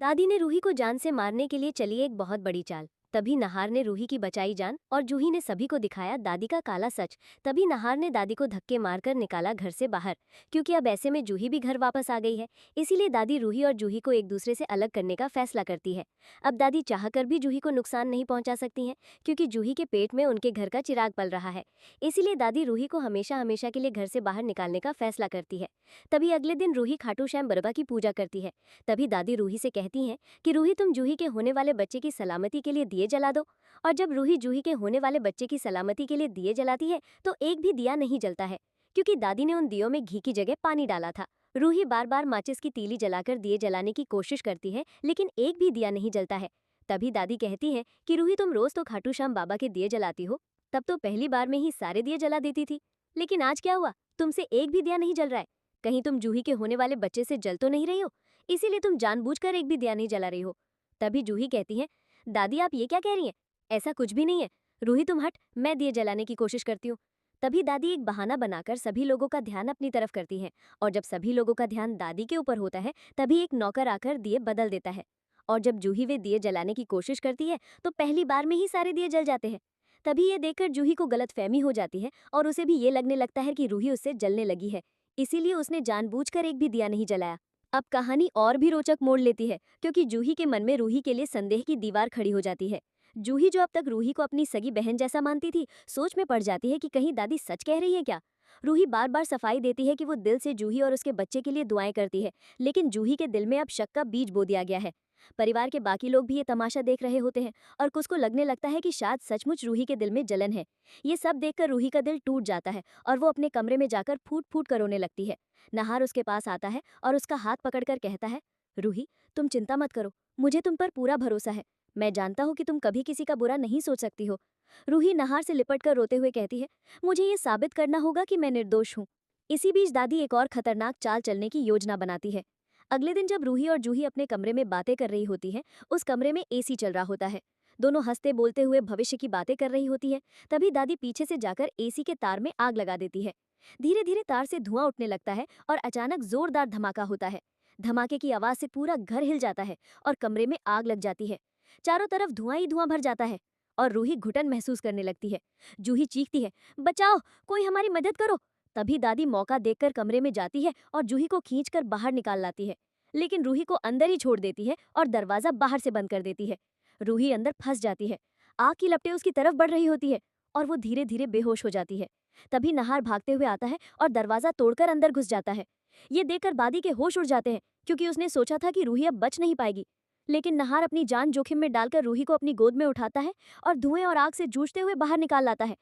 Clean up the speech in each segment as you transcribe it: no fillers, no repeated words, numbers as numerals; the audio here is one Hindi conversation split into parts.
दादी ने रूही को जान से मारने के लिए चली एक बहुत बड़ी चाल। तभी नहार ने रूही की बचाई जान और जूही ने सभी को दिखाया दादी का काला सच। तभी नहार ने दादी को धक्के मारकर निकाला घर से बाहर, क्योंकि अब ऐसे में जूही भी घर वापस आ गई है। इसीलिए दादी रूही और जूही को एक दूसरे से अलग करने का फैसला करती है। अब दादी चाहकर भी जूही को नुकसान नहीं पहुंचा सकती हैं, क्योंकि जूही के पेट में उनके घर का चिराग पल रहा है। इसीलिए दादी रूही को हमेशा हमेशा के लिए घर से बाहर निकालने का फैसला करती है। तभी अगले दिन रूही खाटू श्याम बाबा की पूजा करती है। तभी दादी रूही से कहती हैं कि रूही, तुम जूही के होने वाले बच्चे की सलामती के लिए दिए जला दो। और जब रूही जूही के होने वाले बच्चे की सलामती के लिए दिए जलाती है तो एक भी दिया नहीं जलता है, क्योंकि दादी ने उन दियों में घी की जगह पानी डाला था। रूही बार बार माचिस की तीली जलाकर दिए जलाने की कोशिश करती है, लेकिन एक भी दिया नहीं जलता है। तभी दादी कहती है कि रूही, तुम रोज तो खाटू श्याम बाबा के दिए जलाती हो, तब तो पहली बार में ही सारे दिए जला देती थी, लेकिन आज क्या हुआ, तुमसे एक भी दिया नहीं जल रहा है। कहीं तुम जूही के होने वाले बच्चे से जल तो नहीं रही हो, इसीलिए तुम जानबूझकर एक भी दिया नहीं जला रही हो। तभी जूही कहती है, दादी आप ये क्या कह रही हैं, ऐसा कुछ भी नहीं है। रूही तुम हट, मैं दिए जलाने की कोशिश करती हूँ। तभी दादी एक बहाना बनाकर सभी लोगों का ध्यान अपनी तरफ करती है, और जब सभी लोगों का ध्यान दादी के ऊपर होता है तभी एक नौकर आकर दिए बदल देता है। और जब जूही वे दिए जलाने की कोशिश करती है तो पहली बार में ही सारे दिए जल जाते हैं। तभी ये देखकर जूही को गलतफहमी हो जाती है और उसे भी ये लगने लगता है कि रूही उससे जलने लगी है, इसीलिए उसने जानबूझकर एक भी दिया नहीं जलाया। अब कहानी और भी रोचक मोड़ लेती है, क्योंकि जूही के मन में रूही के लिए संदेह की दीवार खड़ी हो जाती है। जूही, जो अब तक रूही को अपनी सगी बहन जैसा मानती थी, सोच में पड़ जाती है कि कहीं दादी सच कह रही है क्या। रूही बार बार सफाई देती है कि वो दिल से जूही और उसके बच्चे के लिए दुआएं करती है, लेकिन जूही के दिल में अब शक का बीज बो दिया गया है। परिवार के बाकी लोग भी ये तमाशा देख रहे होते हैं और कुछ को लगने लगता है कि शायद सचमुच रूही के दिल में जलन है। ये सब देखकर रूही का दिल टूट जाता है और वो अपने कमरे में जाकर फूट फूट कर रोने लगती है। नहार उसके पास आता है और उसका हाथ पकड़कर कहता है, रूही, तुम चिंता मत करो, मुझे तुम पर पूरा भरोसा है। मैं जानता हूँ कि तुम कभी किसी का बुरा नहीं सोच सकती हो। रूही नहार से लिपट कर रोते हुए कहती है, मुझे ये साबित करना होगा कि मैं निर्दोष हूँ। इसी बीच दादी एक और खतरनाक चाल चलने की योजना बनाती है। अगले दिन जब रूही और जूही अपने कमरे में बातें कर रही होती है, उस कमरे में एसी चल रहा होता है। दोनों हंसते बोलते हुए भविष्य की बातें कर रही होती है। तभी दादी पीछे से जाकर एसी के तार में आग लगा देती है। धीरे धीरे तार से धुआं उठने लगता है और अचानक जोरदार धमाका होता है। धमाके की आवाज से पूरा घर हिल जाता है और कमरे में आग लग जाती है। चारों तरफ धुआं ही धुआं भर जाता है और रूही घुटन महसूस करने लगती है। जूही चीखती है, बचाओ, कोई हमारी मदद करो। तभी दादी मौका देखकर कमरे में जाती है और जूही को खींचकर बाहर निकाल लाती है, लेकिन रूही को अंदर ही छोड़ देती है और दरवाजा बाहर से बंद कर देती है। रूही अंदर फंस जाती है। आग की लपटें उसकी तरफ बढ़ रही होती है और वो धीरे धीरे बेहोश हो जाती है। तभी नहार भागते हुए आता है और दरवाजा तोड़कर अंदर घुस जाता है। ये देखकर दादी के होश उड़ जाते हैं, क्योंकि उसने सोचा था कि रूही अब बच नहीं पाएगी। लेकिन नहार अपनी जान जोखिम में डालकर रूही को अपनी गोद में उठाता है और धुएं और आग से जूझते हुए बाहर निकाल लाता है।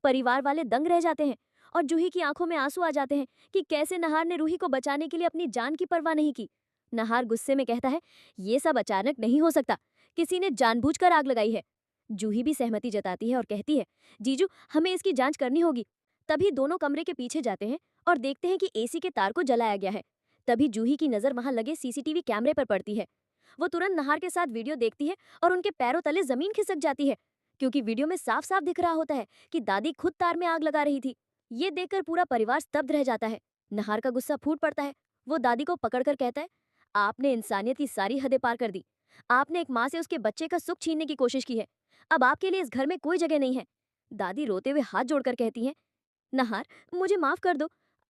परिवार वाले दंग रह जाते हैं और जूही की आंखों में आंसू आ जाते हैं कि कैसे नहार ने रूही को बचाने के लिए अपनी जान की परवाह नहीं की। नहार गुस्से में कहता है, ये सब अचानक नहीं हो सकता, किसी ने जानबूझकर आग लगाई है। जूही भी सहमति जताती है और कहती है, जीजू, हमें इसकी जांच करनी होगी। तभी दोनों कमरे के पीछे जाते हैं और देखते हैं कि एसी के तार को जलाया गया है। तभी जूही की नजर वहां लगे सीसीटीवी कैमरे पर पड़ती है। वो तुरंत नहार के साथ वीडियो देखती है और उनके पैरों तले जमीन खिसक जाती है, क्योंकि वीडियो में साफ साफ दिख रहा होता है कि दादी खुद तार में आग लगा रही थी। ये देखकर पूरा परिवार स्तब्ध रह जाता है। नहार का गुस्सा फूट पड़ता है। वो दादी को पकड़कर कहता है, आपने इंसानियत की सारी हदें पार कर दी। आपने एक माँ से उसके बच्चे का सुख छीनने की कोशिश की है। अब आपके लिए इस घर में कोई जगह नहीं है। दादी रोते हुए हाथ जोड़कर कहती है, नहार, मुझे माफ कर दो।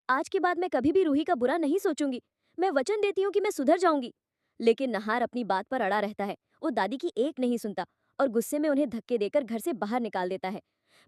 आज के बाद मैं कभी भी रूही का बुरा नहीं सोचूंगी। मैं वचन देती हूँ कि मैं सुधर जाऊंगी। लेकिन नहार अपनी बात पर अड़ा रहता है। वो दादी की एक नहीं सुनता और गुस्से में उन्हें धक्के देकर घर से बाहर निकाल देता है।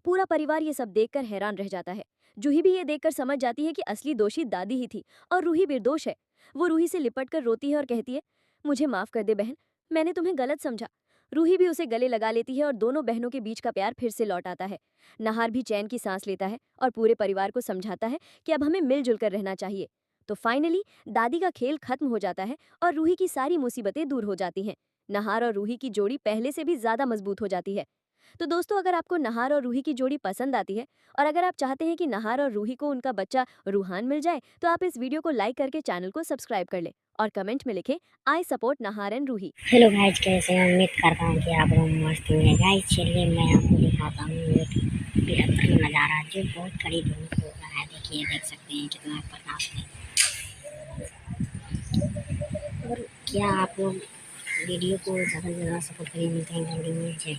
पूरा परिवार ये सब देखकर हैरान रह जाता है। जूही भी ये देखकर समझ जाती है कि असली दोषी दादी ही थी और रूही निर्दोष है। वो रूही से लिपटकर रोती है और कहती है, मुझे माफ कर दे बहन, मैंने तुम्हें गलत समझा। रूही भी उसे गले लगा लेती है और दोनों बहनों के बीच का प्यार फिर से लौट आता है। नहार भी चैन की सांस लेता है और पूरे परिवार को समझाता है कि अब हमें मिलजुल कर रहना चाहिए। तो फाइनली दादी का खेल खत्म हो जाता है और रूही की सारी मुसीबतें दूर हो जाती हैं। नहार और रूही की जोड़ी पहले से भी ज्यादा मजबूत हो जाती है। तो दोस्तों, अगर आपको नहार और रूही की जोड़ी पसंद आती है और अगर आप चाहते हैं कि नहार और रूही को उनका बच्चा रूहान मिल जाए, तो आप इस वीडियो को लाइक करके चैनल को सब्सक्राइब कर ले और कमेंट में लिखें, I support Nahar and Ruhi. Hello guys, कैसे हैं? उम्मीद करता हूँ कि आप लोग मस्त होंगे। गाइज चलिए मैं आपको दिखाता हूँ एक बेहतरीन नज़ारा जो बहुत कड़ी धूप हो रहा है। देखिए, देख सकते हैं कितना प्रकाश है। और क्या आप लोग वीडियो को ज़्यादा से ज़्यादा सपोर्ट करिए। मिलते हैं अगली वीडियो में। जय हिंद।